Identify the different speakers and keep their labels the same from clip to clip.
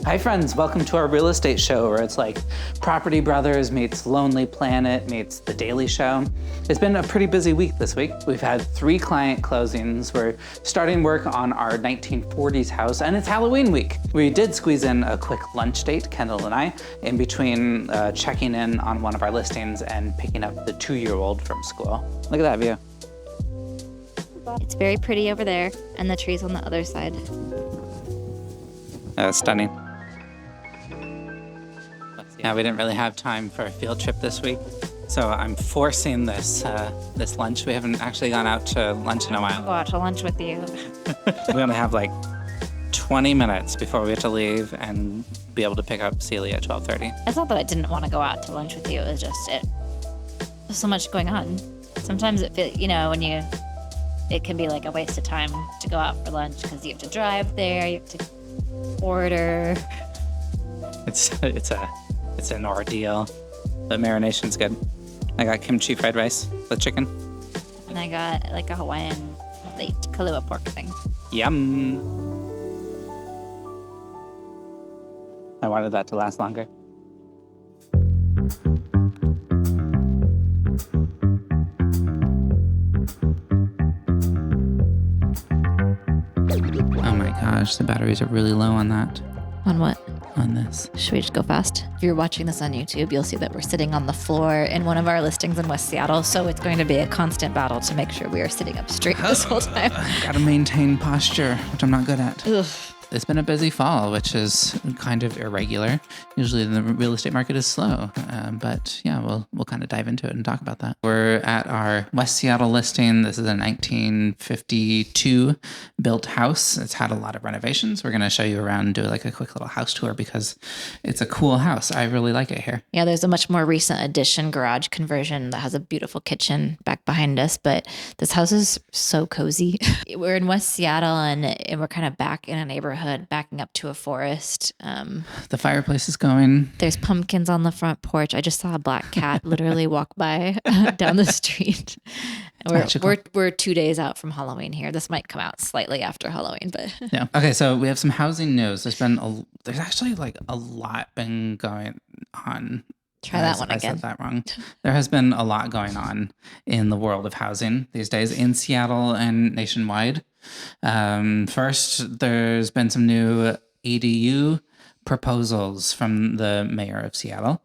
Speaker 1: Hi friends, welcome to our real estate show where it's like Property Brothers meets Lonely Planet meets The Daily Show. It's been a pretty busy week this week. We've had 3 client closings. We're starting work on our 1940s house and it's Halloween week. We did squeeze in a quick lunch date, Kendall and I, in between checking in on one of our listings and picking up the 2-year-old from school. Look at that view.
Speaker 2: It's very pretty over there and the trees on the other side.
Speaker 1: Stunning. Yeah, we didn't really have time for a field trip this week, so I'm forcing this lunch. We haven't actually gone out to lunch in a while.
Speaker 2: Go out to lunch with you.
Speaker 1: We only have like 20 minutes before we have to leave and be able to pick up Celia at 12:30.
Speaker 2: It's not that I didn't want to go out to lunch with you. It was just there's so much going on. Sometimes it feels, it can be like a waste of time to go out for lunch because you have to drive there, you have to order.
Speaker 1: It's an ordeal. The marination's good. I got kimchi fried rice with chicken.
Speaker 2: And I got like a Hawaiian late Kahlua pork thing.
Speaker 1: Yum. I wanted that to last longer. Oh my gosh, the batteries are really low on that.
Speaker 2: On what?
Speaker 1: On this.
Speaker 2: Should we just go fast? If you're watching this on YouTube, you'll see that we're sitting on the floor in one of our listings in West Seattle. So it's going to be a constant battle to make sure we are sitting up straight this whole time.
Speaker 1: Gotta maintain posture, which I'm not good at.
Speaker 2: Ugh.
Speaker 1: It's been a busy fall, which is kind of irregular. Usually the real estate market is slow, but yeah, we'll kind of dive into it and talk about that. We're at our West Seattle listing. This is a 1952 built house. It's had a lot of renovations. We're going to show you around and do like a quick little house tour because it's a cool house. I really like it here.
Speaker 2: Yeah, there's a much more recent addition garage conversion that has a beautiful kitchen back behind us, but this house is so cozy. We're in West Seattle and we're kind of back in a neighborhood, backing up to a forest.
Speaker 1: The fireplace is going.
Speaker 2: There's pumpkins on the front porch. I just saw a black cat literally walk by down the street. We're 2 days out from Halloween here. This might come out slightly after Halloween, but
Speaker 1: yeah. Okay, so we have some housing news. There's actually like a lot been going on.
Speaker 2: Try that one again.
Speaker 1: I said that wrong. There has been a lot going on in the world of housing these days in Seattle and nationwide. First, there's been some new ADU proposals from the mayor of Seattle,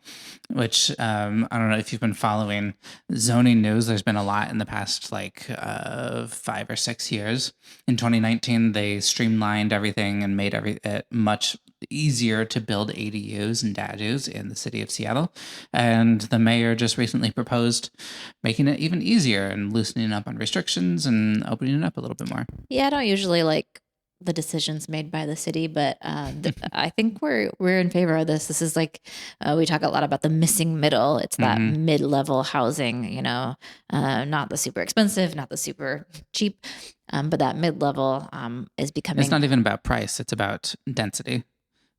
Speaker 1: which I don't know if you've been following zoning news. There's been a lot in the past 5 or 6 years. In 2019, they streamlined everything and made it much easier to build ADUs and DADUs in the city of Seattle. And the mayor just recently proposed making it even easier and loosening up on restrictions and opening it up a little bit more.
Speaker 2: Yeah, I don't usually like the decisions made by the city, but I think we're in favor of this. This is like we talk a lot about the missing middle. It's that mid-level housing, not the super expensive, not the super cheap, but that mid-level is becoming.
Speaker 1: It's not even about price. It's about density.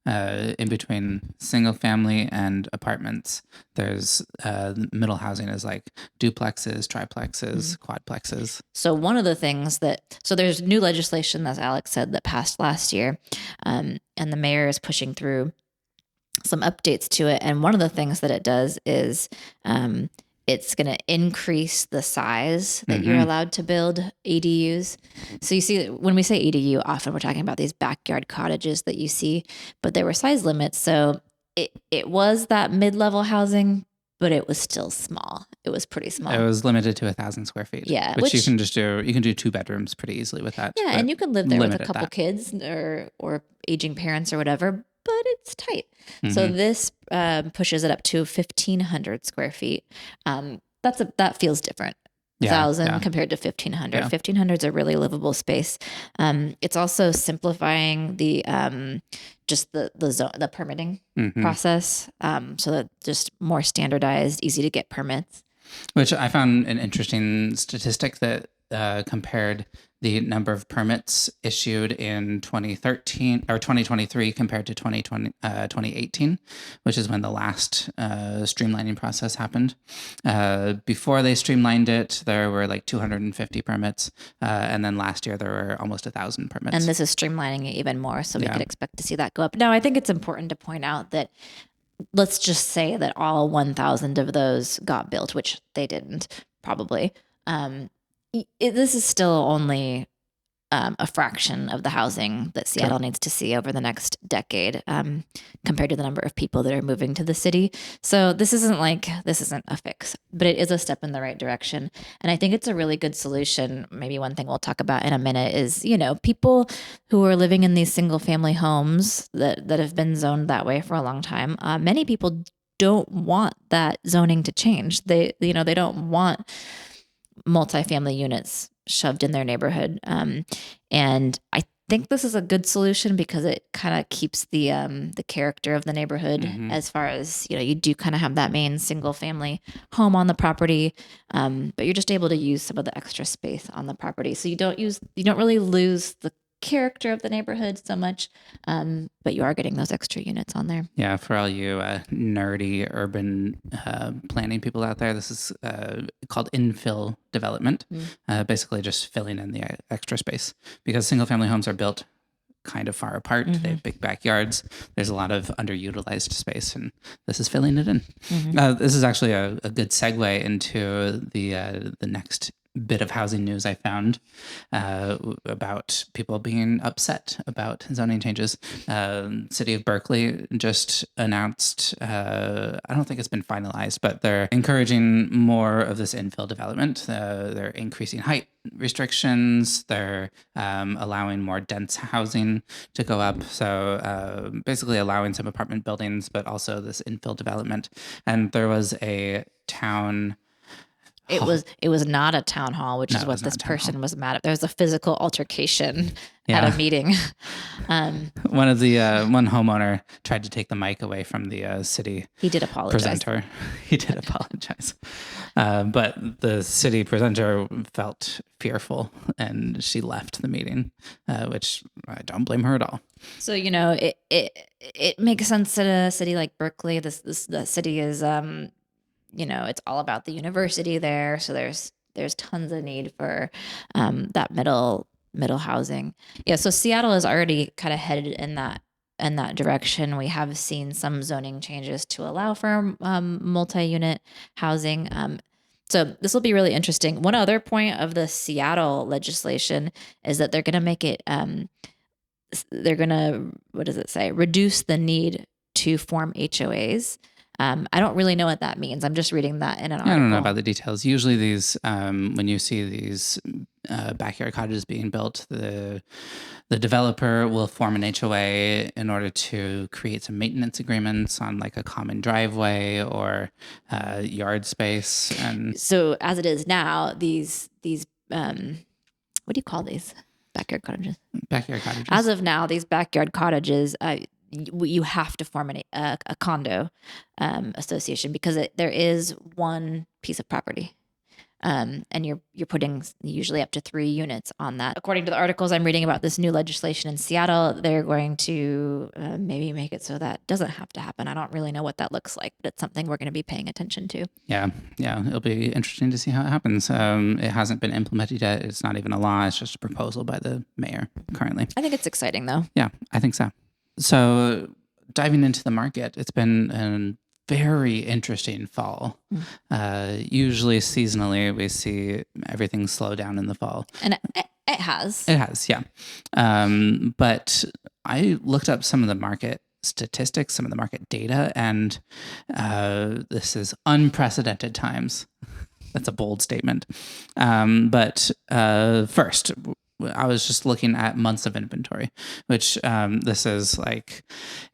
Speaker 1: In between single family and apartments, there's middle housing is like duplexes, triplexes, quadplexes.
Speaker 2: So one of the things so there's new legislation, as Alex said, that passed last year, and the mayor is pushing through some updates to it. And one of the things that it does is it's going to increase the size that you're allowed to build ADUs. So you see, when we say ADU, often we're talking about these backyard cottages that you see, but there were size limits. So it was that mid-level housing, but it was still small. It was pretty small.
Speaker 1: It was limited to 1,000 square feet.
Speaker 2: Yeah.
Speaker 1: Which you can just do. You can do 2 bedrooms pretty easily with that.
Speaker 2: Yeah, and you can live there with a couple kids or aging parents or whatever, but it's tight. So this pushes it up to 1,500 square feet. That feels different. 1,000 compared to 1,500. 1,500 is a really livable space. It's also simplifying the just the permitting process, so that just more standardized, easy to get permits.
Speaker 1: Which I found an interesting statistic that compared the number of permits issued in 2013 or 2023 compared to 2018, which is when the last streamlining process happened. Before they streamlined it, there were like 250 permits, and then last year there were almost 1,000 permits.
Speaker 2: And this is streamlining it even more, so we
Speaker 1: Yeah.
Speaker 2: could expect to see that go up. Now, I think it's important to point out that let's just say that all 1,000 of those got built, which they didn't, probably. This is still only a fraction of the housing that Seattle needs to see over the next decade, compared to the number of people that are moving to the city. So this isn't a fix, but it is a step in the right direction. And I think it's a really good solution. Maybe one thing we'll talk about in a minute is, people who are living in these single family homes that have been zoned that way for a long time. Many people don't want that zoning to change. They don't want multifamily units shoved in their neighborhood. And I think this is a good solution because it kind of keeps the character of the neighborhood, as far as, you do kind of have that main single family home on the property. But you're just able to use some of the extra space on the property. So you don't really lose the character of the neighborhood so much, but you are getting those extra units on there.
Speaker 1: Yeah, for all you nerdy urban planning people out there, this is called infill development. Basically just filling in the extra space, because single family homes are built kind of far apart. They have big backyards. There's a lot of underutilized space, and this is filling it in. This is actually a good segue into the next bit of housing news I found about people being upset about zoning changes. City of Berkeley just announced, I don't think it's been finalized, but they're encouraging more of this infill development. They're increasing height restrictions. They're allowing more dense housing to go up. So basically allowing some apartment buildings, but also this infill development. And there was a town...
Speaker 2: It was not a town hall, which is what this person was mad at. There was a physical altercation at a meeting.
Speaker 1: One homeowner tried to take the mic away from the city.
Speaker 2: He did apologize.
Speaker 1: Presenter. He did apologize. But the city presenter felt fearful, and she left the meeting, which I don't blame her at all.
Speaker 2: So, it makes sense at a city like Berkeley. The city is it's all about the university there. So there's tons of need for that middle housing. Yeah. So Seattle is already kind of headed in that direction. We have seen some zoning changes to allow for multi-unit housing. So this will be really interesting. One other point of the Seattle legislation is that they're going to make it, what does it say? Reduce the need to form HOAs. I don't really know what that means. I'm just reading that in an article.
Speaker 1: I don't know about the details. Usually these, when you see these backyard cottages being built, the developer will form an HOA in order to create some maintenance agreements on like a common driveway or yard space. And
Speaker 2: so as it is now, these what do you call these? Backyard cottages.
Speaker 1: Backyard cottages.
Speaker 2: As of now, these backyard cottages, you have to form a condo association because there is one piece of property, and you're putting usually up to 3 units on that. According to the articles I'm reading about this new legislation in Seattle, they're going to maybe make it so that doesn't have to happen. I don't really know what that looks like, but it's something we're going to be paying attention to.
Speaker 1: Yeah, it'll be interesting to see how it happens. It hasn't been implemented yet. It's not even a law. It's just a proposal by the mayor currently.
Speaker 2: I think it's exciting though.
Speaker 1: Yeah, I think so. So diving into the market, it's been a very interesting fall. Usually seasonally, we see everything slow down in the fall.
Speaker 2: And it has.
Speaker 1: It has, yeah. But I looked up some of the market statistics, some of the market data, and this is unprecedented times. That's a bold statement. But first, I was just looking at months of inventory, which this is like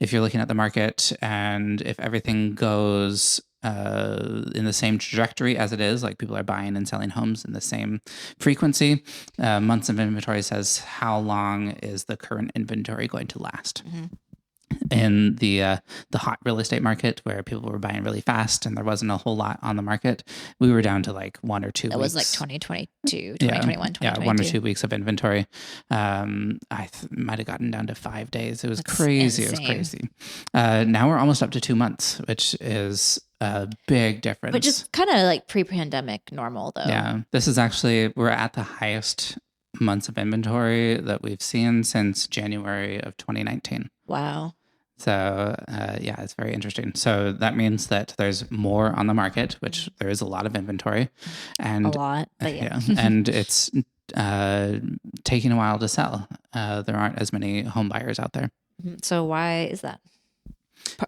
Speaker 1: if you're looking at the market and if everything goes in the same trajectory as it is, like people are buying and selling homes in the same frequency, months of inventory says how long is the current inventory going to last. in the hot real estate market where people were buying really fast and there wasn't a whole lot on the market, we were down to like 1 or 2
Speaker 2: It
Speaker 1: weeks.
Speaker 2: was like 2022,
Speaker 1: Yeah,
Speaker 2: 2021,
Speaker 1: yeah, 1 or
Speaker 2: 2022.
Speaker 1: 2 weeks of inventory. I might have gotten down to 5 days. It was
Speaker 2: That's
Speaker 1: crazy. It was
Speaker 2: insane.
Speaker 1: crazy. Now we're almost up to 2 months, which is a big difference.
Speaker 2: But just kind of like pre-pandemic normal though.
Speaker 1: Yeah, this is actually, we're at the highest months of inventory that we've seen since January of 2019.
Speaker 2: Wow.
Speaker 1: So yeah, it's very interesting. So that means that there's more on the market, which there is a lot of inventory, and
Speaker 2: A lot, but yeah.
Speaker 1: and it's taking a while to sell. There aren't as many home buyers out there.
Speaker 2: So why is that?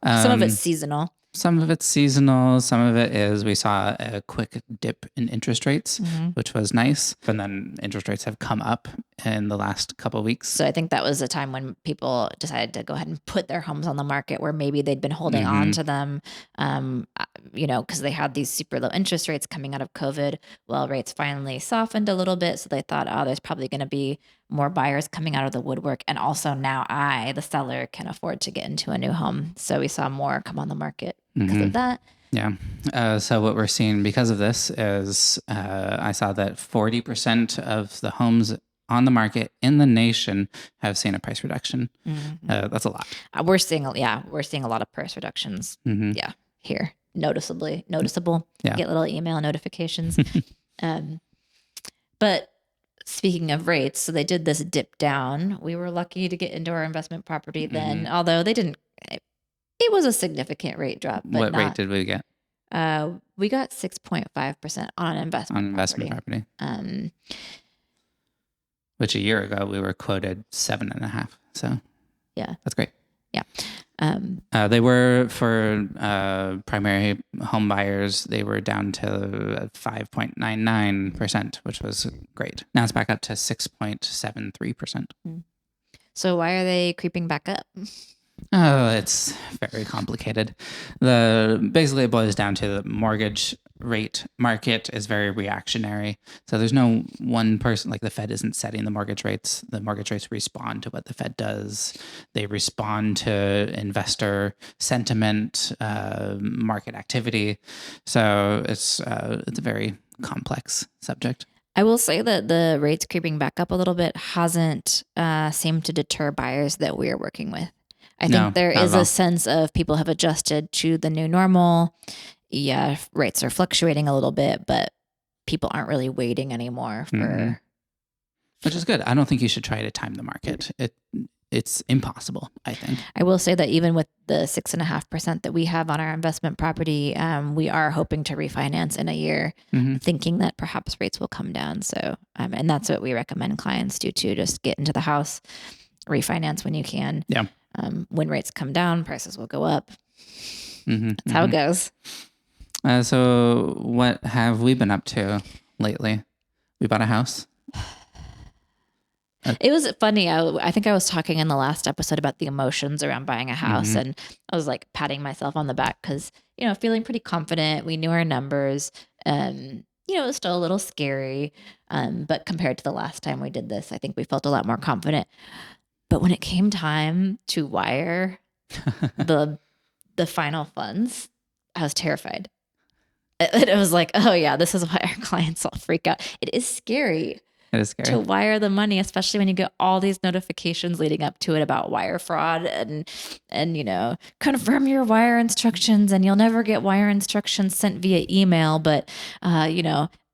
Speaker 2: Some of it's
Speaker 1: Um,
Speaker 2: seasonal.
Speaker 1: Some of it's seasonal. Some of it is we saw a quick dip in interest rates, which was nice. And then interest rates have come up in the last couple of weeks.
Speaker 2: So I think that was a time when people decided to go ahead and put their homes on the market where maybe they'd been holding on to them, because they had these super low interest rates coming out of COVID. Well, rates finally softened a little bit. So they thought, oh, there's probably going to be more buyers coming out of the woodwork. And also now I, the seller, can afford to get into a new home. So we saw more come on the market because of that.
Speaker 1: Yeah. So what we're seeing because of this is I saw that 40% of the homes on the market in the nation have seen a price reduction. That's a lot.
Speaker 2: We're seeing a lot of price reductions. Yeah, here noticeable.
Speaker 1: Yeah.
Speaker 2: Get little email notifications. But speaking of rates, so they did this dip down. We were lucky to get into our investment property then, although they didn't. It was a significant rate drop. But
Speaker 1: What rate did we get?
Speaker 2: We got 6.5% on investment
Speaker 1: property. Which a year ago we were quoted 7.5. So
Speaker 2: yeah,
Speaker 1: that's great.
Speaker 2: Yeah.
Speaker 1: They were for primary home buyers. They were down to 5.99%, which was great. Now it's back up to 6.73%.
Speaker 2: So why are they creeping back up?
Speaker 1: Oh, it's very complicated. Basically it boils down to the mortgage rate market is very reactionary. So there's no one person, like the Fed isn't setting the mortgage rates. The mortgage rates respond to what the Fed does. They respond to investor sentiment, market activity. So it's a very complex subject.
Speaker 2: I will say that the rates creeping back up a little bit hasn't seemed to deter buyers that we're working with. I think there is a sense of people have adjusted to the new normal. Yeah, rates are fluctuating a little bit, but people aren't really waiting anymore for.
Speaker 1: Which is good. I don't think you should try to time the market. It's impossible, I think.
Speaker 2: I will say that even with the 6.5% that we have on our investment property, we are hoping to refinance in a year, thinking that perhaps rates will come down. So, and that's what we recommend clients do too. Just get into the house, refinance when you can.
Speaker 1: Yeah.
Speaker 2: When rates come down, prices will go up. That's how it goes.
Speaker 1: So what have we been up to lately? We bought a house.
Speaker 2: It was funny. I think I was talking in the last episode about the emotions around buying a house, and I was like patting myself on the back because, feeling pretty confident. We knew our numbers. It was still a little scary. But compared to the last time we did this, I think we felt a lot more confident. But when it came time to wire the final funds, I was terrified. It was like, oh yeah, this is why our clients all freak out. It is scary.
Speaker 1: It is scary
Speaker 2: to wire the money, especially when you get all these notifications leading up to it about wire fraud and confirm your wire instructions, and you'll never get wire instructions sent via email. But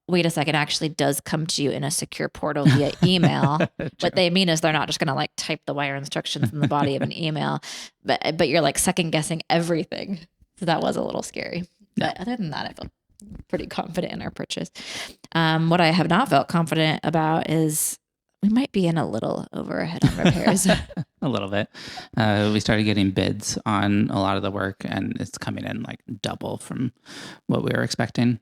Speaker 2: wait a second, actually does come to you in a secure portal via email. What they mean is they're not just going to like type the wire instructions in the body of an email, but you're like second guessing everything. So that was a little scary. But other than that, I felt pretty confident in our purchase. What I have not felt confident about is we might be in a little overhead on repairs.
Speaker 1: A little bit. We started getting bids on a lot of the work, and it's coming in like double from what we were expecting.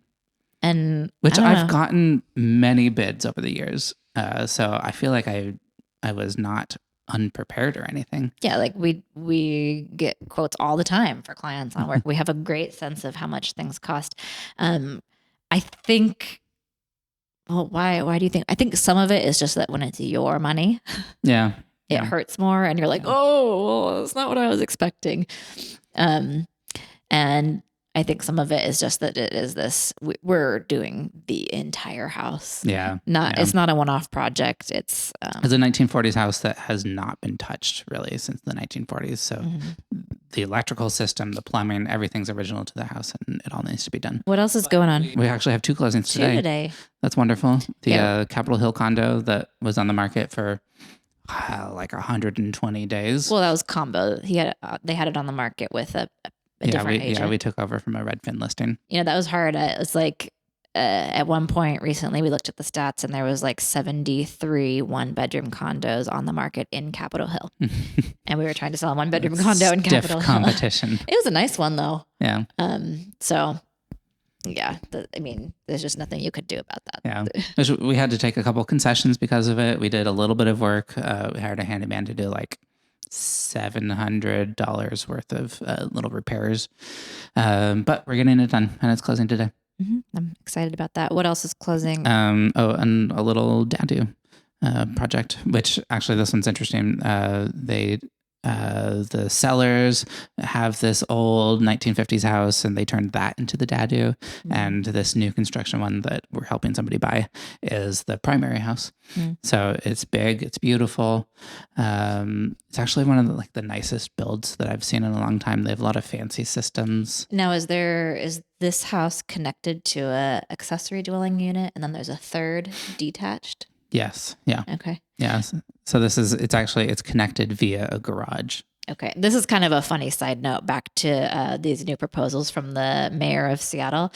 Speaker 2: And
Speaker 1: which I've gotten many bids over the years. So I feel like I was not unprepared or anything.
Speaker 2: Yeah, like we get quotes all the time for clients on work. We have a great sense of how much things cost. I think, well, why do you think? I think some of it is just that when it's your money.
Speaker 1: Yeah.
Speaker 2: it hurts more, and you're like, oh, that's not what I was expecting. And I think some of it is just that it is this, we're doing the entire house.
Speaker 1: Yeah.
Speaker 2: It's not a one-off project. It's
Speaker 1: a 1940s house that has not been touched really since the 1940s. So the electrical system, the plumbing, everything's original to the house, and it all needs to be done.
Speaker 2: What else is going on?
Speaker 1: We actually have 2 closings today. That's wonderful. The Capitol Hill condo that was on the market for like 120 days.
Speaker 2: Well, that was combo. They had it on the market with a different agent.
Speaker 1: Yeah, we took over from a Redfin listing.
Speaker 2: That was hard. It's like at one point recently we looked at the stats, and there was like 73 one-bedroom condos on the market in Capitol Hill. And we were trying to sell a one-bedroom condo in Capitol Hill.
Speaker 1: Competition.
Speaker 2: It was a nice one though.
Speaker 1: Yeah.
Speaker 2: So yeah, there's just nothing you could do about that.
Speaker 1: Yeah. We had to take a couple concessions because of it. We did a little bit of work. We hired a handyman to do like $700 worth of little repairs. But we're getting it done, and it's closing today.
Speaker 2: I'm excited about that. What else is closing?
Speaker 1: And a little Dadu project, which actually this one's interesting. The sellers have this old 1950s house, and they turned that into the Dadu. And this new construction one that we're helping somebody buy is the primary house. So it's big, it's beautiful. It's actually one of the nicest builds that I've seen in a long time. They have a lot of fancy systems.
Speaker 2: Now, is this house connected to a accessory dwelling unit, and then there's a third detached?
Speaker 1: Yes. Yeah.
Speaker 2: Okay.
Speaker 1: Yeah. So it's connected via a garage.
Speaker 2: Okay. This is kind of a funny side note back to these new proposals from the mayor of Seattle.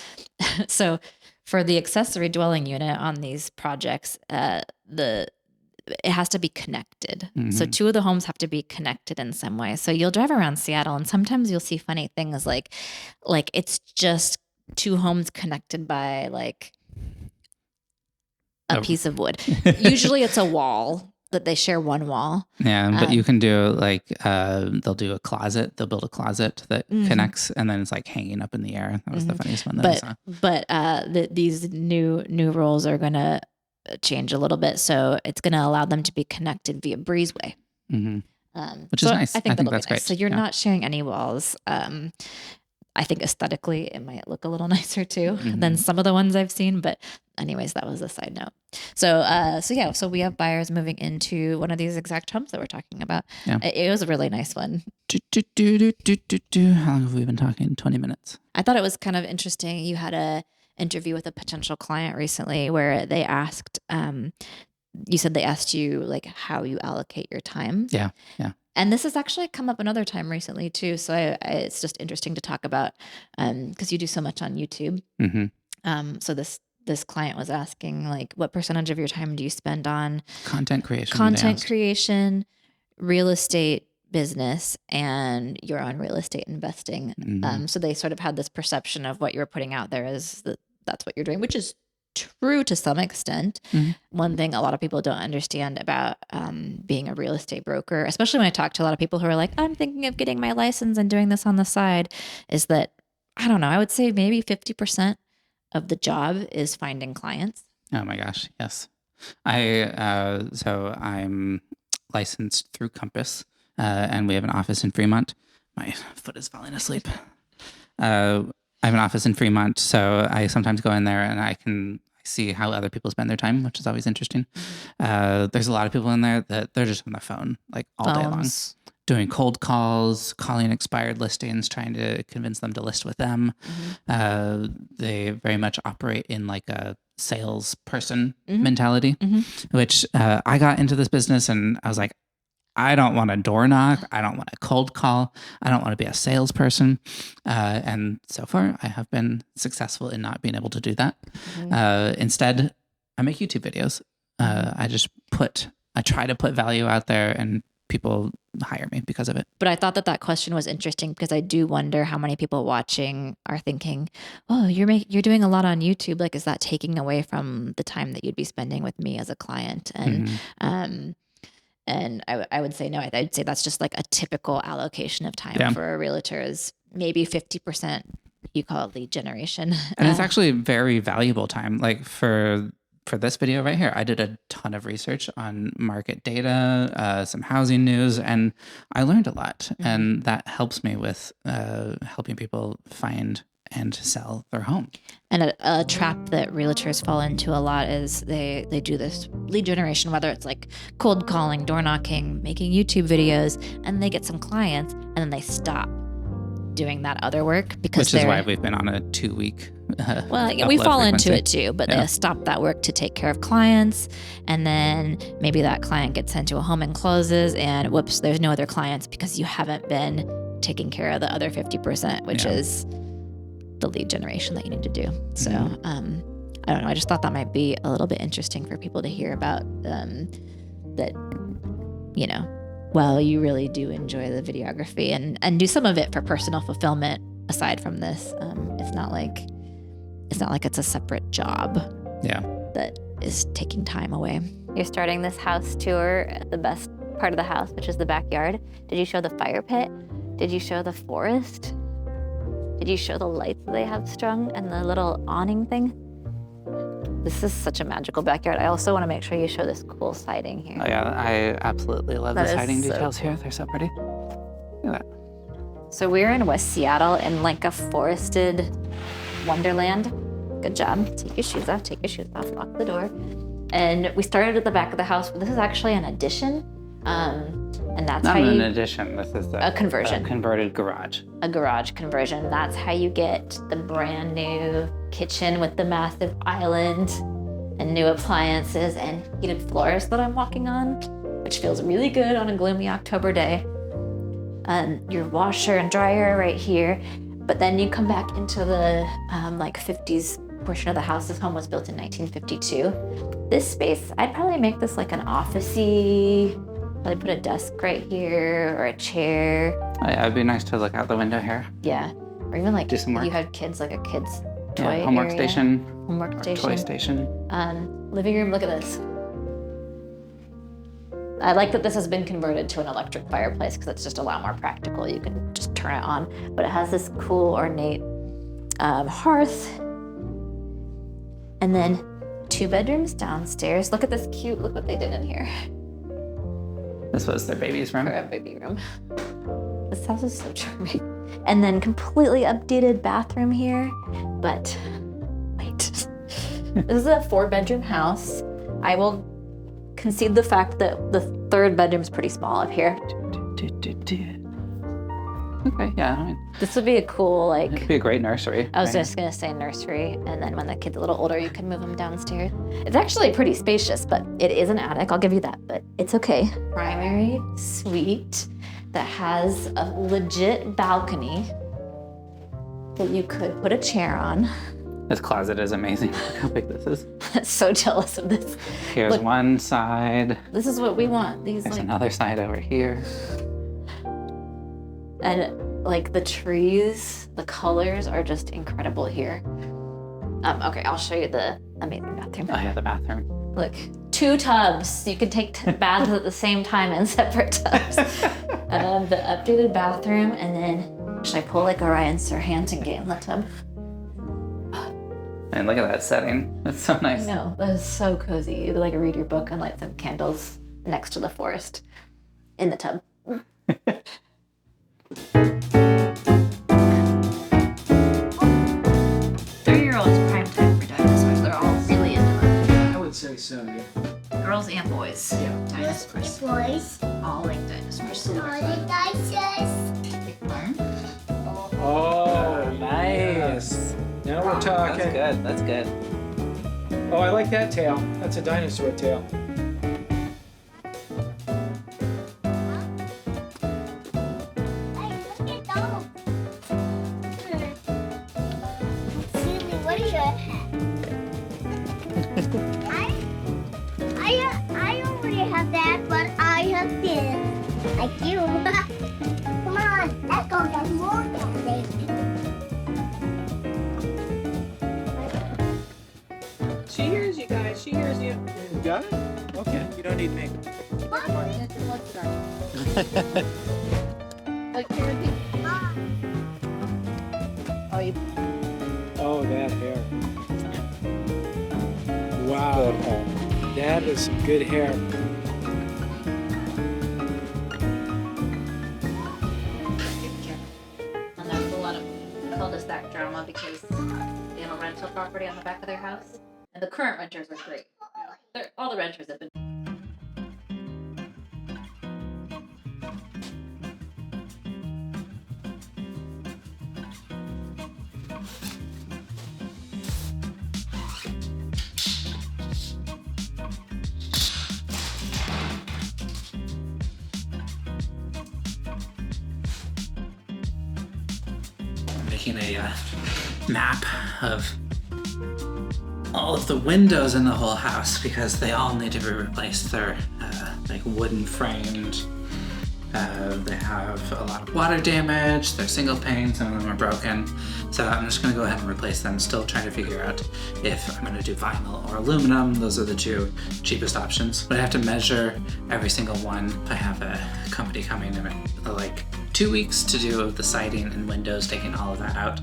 Speaker 2: So for the accessory dwelling unit on these projects, it has to be connected. So 2 of the homes have to be connected in some way. So you'll drive around Seattle, and sometimes you'll see funny things like it's just 2 homes connected by like a piece of wood. Usually it's a wall that they share one wall.
Speaker 1: Yeah, but you can do they'll do a closet. They'll build a closet that connects, and then it's like hanging up in the air. That was the funniest one that I saw.
Speaker 2: But these new rules are going to change a little bit, so it's going to allow them to be connected via breezeway.
Speaker 1: Which is nice.
Speaker 2: I think that's
Speaker 1: nice.
Speaker 2: Great. So you're not sharing any walls. I think aesthetically it might look a little nicer too than some of the ones I've seen. But anyways, that was a side note. So we have buyers moving into one of these exact homes that we're talking about. Yeah. It was a really nice one.
Speaker 1: How long have we been talking? 20 minutes.
Speaker 2: I thought it was kind of interesting. You had a interview with a potential client recently where they asked, you said they asked you like how you allocate your time.
Speaker 1: Yeah. Yeah.
Speaker 2: And this has actually come up another time recently too. So it's just interesting to talk about because you do so much on YouTube. So this client was asking like, what percentage of your time do you spend on
Speaker 1: content creation,
Speaker 2: real estate business, and your own real estate investing? So they sort of had this perception of what you were putting out there is that's what you're doing, which is true to some extent. One thing a lot of people don't understand about being a real estate broker, especially when I talk to a lot of people who are like, I'm thinking of getting my license and doing this on the side, is that, I don't know, I would say maybe 50% of the job is finding clients.
Speaker 1: Oh my gosh. Yes. So I'm licensed through Compass, and we have an office in Fremont. My foot is falling asleep. I have an office in Fremont, so I sometimes go in there and I see how other people spend their time, which is always interesting. There's a lot of people in there that they're just on their phone like all day long, doing cold calls, calling expired listings, trying to convince them to list with them. They very much operate in like a salesperson mentality, which I got into this business and I was like, I don't want to door knock. I don't want to cold call. I don't want to be a salesperson. And so far, I have been successful in not being able to do that. Instead, I make YouTube videos. I try to put value out there, and people hire me because of it.
Speaker 2: But I thought that question was interesting because I do wonder how many people watching are thinking, "Oh, you're doing a lot on YouTube. Like, is that taking away from the time that you'd be spending with me as a client?" And I would say no. I'd say that's just like a typical allocation of time for a realtor is maybe 50%. You call it lead generation,
Speaker 1: and it's actually very valuable time. Like for for this video right here, I did a ton of research on market data, some housing news, and I learned a lot. And that helps me with helping people find and sell their home.
Speaker 2: And a trap that realtors fall into a lot is they do this lead generation, whether it's like cold calling, door knocking, making YouTube videos, and they get some clients and then they stop doing that other work because
Speaker 1: Which is why we've been on a 2-week
Speaker 2: well, we fall
Speaker 1: frequency.
Speaker 2: into it too, but they stop that work to take care of clients, and then maybe that client gets into a home and closes, and whoops, there's no other clients because you haven't been taking care of the other 50%, which is the lead generation that you need to do. So I don't know. I just thought that might be a little bit interesting for people to hear about. That, you know, well, you really do enjoy the videography and do some of it for personal fulfillment. Aside from this, it's not like it's a separate job.
Speaker 1: Yeah.
Speaker 2: That is taking time away. You're starting this house tour at the best part of the house, which is the backyard. Did you show the fire pit? Did you show the forest? Did you show the lights that they have strung and the little awning thing? This is such a magical backyard. I also want to make sure you show this cool siding here.
Speaker 1: Oh yeah, I absolutely love the siding details here. They're so pretty. Look at that.
Speaker 2: So we're in West Seattle in like a forested wonderland. Good job. Take your shoes off, lock the door. And we started at the back of the house. This is actually an addition. And that's
Speaker 1: Not
Speaker 2: how
Speaker 1: an
Speaker 2: you,
Speaker 1: addition, this is
Speaker 2: a conversion.
Speaker 1: A converted garage.
Speaker 2: A garage conversion. That's how you get the brand new kitchen with the massive island and new appliances and heated floors that I'm walking on, which feels really good on a gloomy October day. Your washer and dryer right here. But then you come back into the like 50s portion of the house. This home was built in 1952. This space, I'd probably make this like an office-y. Probably put a desk right here or a chair.
Speaker 1: Oh, yeah, it'd be nice to look out the window here.
Speaker 2: Yeah, or even like
Speaker 1: do some work.
Speaker 2: You have kids, like a kid's toy
Speaker 1: homework
Speaker 2: area.
Speaker 1: station.
Speaker 2: Homework station.
Speaker 1: Toy station.
Speaker 2: Living room. Look at this. I like that this has been converted to an electric fireplace because it's just a lot more practical. You can just turn it on, but it has this cool ornate hearth, and then 2 bedrooms downstairs. Look at this cute. Look what they did in here.
Speaker 1: This was their baby's room.
Speaker 2: For a baby room. This house is so charming. And then completely updated bathroom here. But wait, this is a 4-bedroom house. I will concede the fact that the 3rd bedroom is pretty small up here.
Speaker 1: Okay, yeah, I mean,
Speaker 2: This would be a cool, like,
Speaker 1: it'd be a great nursery.
Speaker 2: I was
Speaker 1: right?
Speaker 2: just gonna say nursery, and then when the kid's a little older, you can move them downstairs. It's actually pretty spacious, but it is an attic, I'll give you that, but it's okay. Primary suite that has a legit balcony that you could put a chair on.
Speaker 1: This closet is amazing. Look how big this is.
Speaker 2: So jealous of this.
Speaker 1: Here's
Speaker 2: Look.
Speaker 1: one side.
Speaker 2: This is what we want. These
Speaker 1: There's
Speaker 2: like,
Speaker 1: another side over here.
Speaker 2: and like the trees, the colors are just incredible here. Okay, I'll show you the amazing bathroom.
Speaker 1: Oh yeah, the bathroom.
Speaker 2: Look, 2 tubs. You can take baths at the same time in separate tubs. The updated bathroom, and then should I pull like Orion Sirhands and get in the tub?
Speaker 1: And look at that setting. That's so nice.
Speaker 2: No, that is so cozy. You like read your book and light some candles next to the forest in the tub. 3-year-olds prime time for dinosaurs. They're all really into them.
Speaker 3: I would say so, yeah.
Speaker 2: Girls and boys.
Speaker 3: Yeah.
Speaker 2: Dinosaurs.
Speaker 4: Boys,
Speaker 2: All like dinosaurs.
Speaker 4: all the dices.
Speaker 2: Big farm.
Speaker 3: Oh, nice. Now we're talking.
Speaker 1: good. That's good.
Speaker 3: Oh, I like that tail. That's a dinosaur tail.
Speaker 4: Hey, look at those. Silly, what is your I already have that, but I have this. Like you. Come on, let's go get more candy.
Speaker 3: She hears you guys. She hears you. You got it? Okay. You don't need me. Oh, that hair. Wow. neighborhood home. That is some good hair.
Speaker 2: And there's a lot of cul-de-sac drama because they have a rental property on the back of their house. And the current renters are great. All the renters have been.
Speaker 1: Making a map of all of the windows in the whole house because they all need to be replaced. They're like wooden framed. They have a lot of water damage. They're single pane. Some of them are broken. So I'm just gonna go ahead and replace them. Still trying to figure out if I'm gonna do vinyl or aluminum. Those are the two cheapest options. But I have to measure every single one. I have a company coming in like 2 weeks to do the siding and windows, taking all of that out.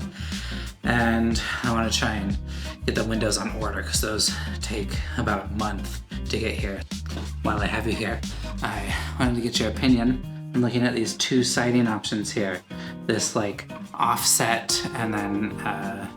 Speaker 1: And I want to try and get the windows on order because those take about a month to get here. While I have you here, I wanted to get your opinion. I'm looking at these two siding options here. This like offset and then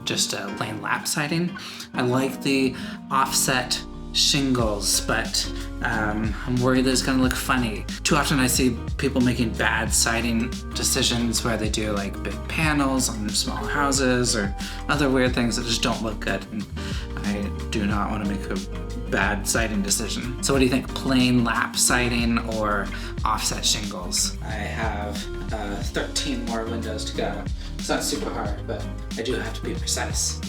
Speaker 1: just a plain lap siding. I like the offset shingles, but I'm worried that it's gonna look funny. Too often I see people making bad siding decisions where they do like big panels on small houses or other weird things that just don't look good, and I do not want to make a bad siding decision. So what do you think, plain lap siding or offset shingles? I have 13 more windows to go. It's not super hard, but I do have to be precise.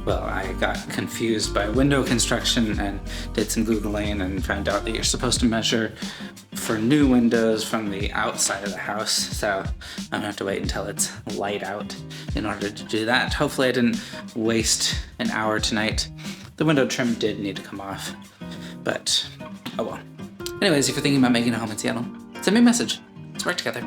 Speaker 1: Well, I got confused by window construction and did some Googling and found out that you're supposed to measure for new windows from the outside of the house. So I'm gonna have to wait until it's light out in order to do that. Hopefully I didn't waste an hour tonight. The window trim did need to come off, but oh well. Anyways, if you're thinking about making a home in Seattle, send me a message. Let's work together.